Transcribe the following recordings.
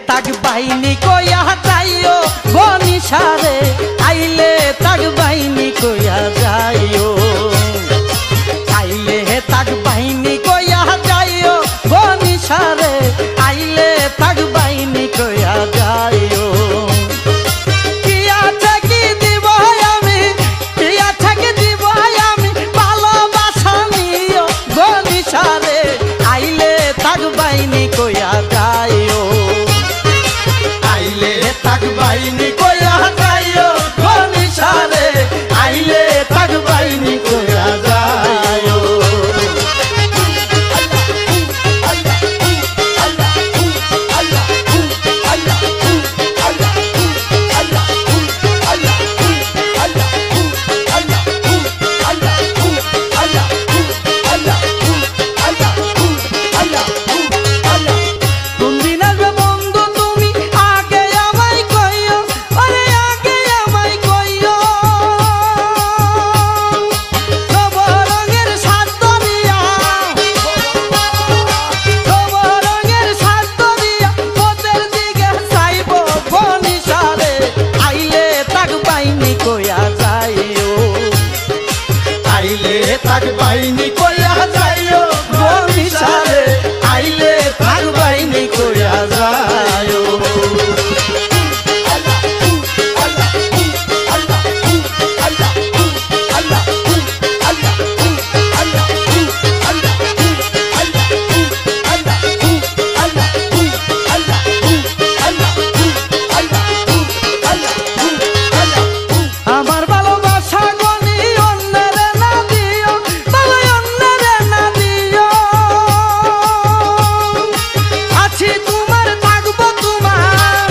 তাক বাহিনী কইয়া যাইও বনিসারে আইলে তাক বাহিনী কইয়া যাইও আইলে তাক বাহিনী কইয়া যাইও বনিসারে আইলে তাক বাহিনী কইয়া যাইও কি আছে কি দিব আমি কি আছে কি দিব আমি ভালোবাসা নিও বনিসারে আইলে তাক বাহিনী কইয়া যাইও আইলে তাক বাহিনী কইয়া যাইও বনিসারে আইলে তাক বাহিনী কইয়া যাইও তাক বাহিনী কইয়া যাইও বনিসারে আইলে তাক বাহিনী কইয়া যাইও আমার ভালোবাসা গনি অন্যের না দিও বাবা অন্যের না দিও আছি তোমার থাকবো তোমার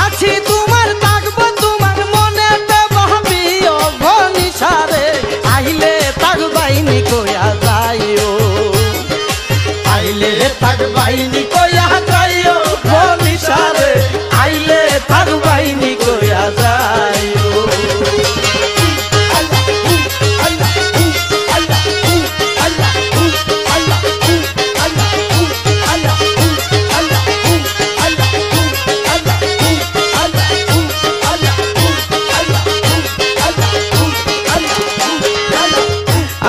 আছি তোমার থাকবো তোমার মনেতে ভাবিও বনিসারে আইলে তাক বাহিনী কইয়া যাইও আইলে তাক বাহিনী কইয়া যাইও বনিসারে আইলে তাক বাহিনী কইয়া যাইও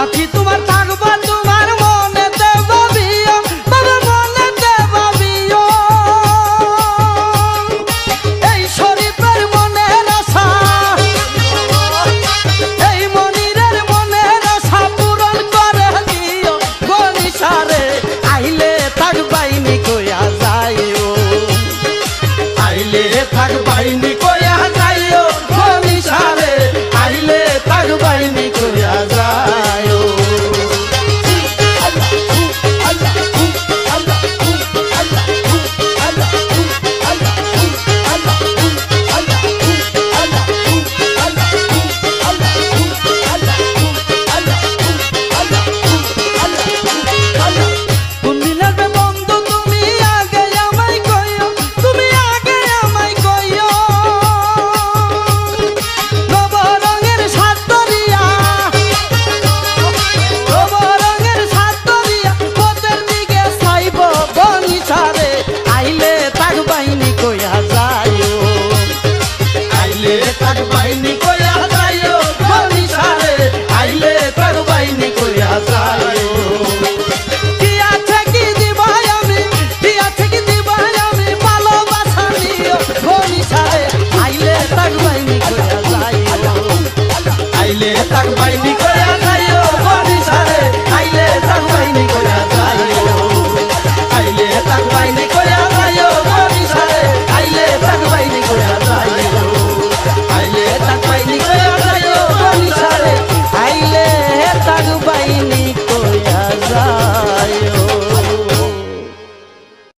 আছি তোমার থাকবো তোমার মনেতে ভাবিও বাবা মনেতে ভাবিও এই শরীফের মনের আশা এই মনিরের মনের আশা পূরণ করে দিও বনিসারে আইলে তাক বাহিনী কইয়া যাইও আইলে তাক বাহিনী কইয়া যাইও বনিসারে আইলে তাক বাহিনী কইয়া যাইও তাক বাহিনী কইয়া যাইও বনিসারে আইলে তাক বাহিনী কইয়া যাইও কি আছে কি দিব আমি কি আছে কি দিব আমি ভালোবাসা নিও বনিসারে আইলে তাক বাহিনী কইয়া যাইও আইলে তাক বাহিনী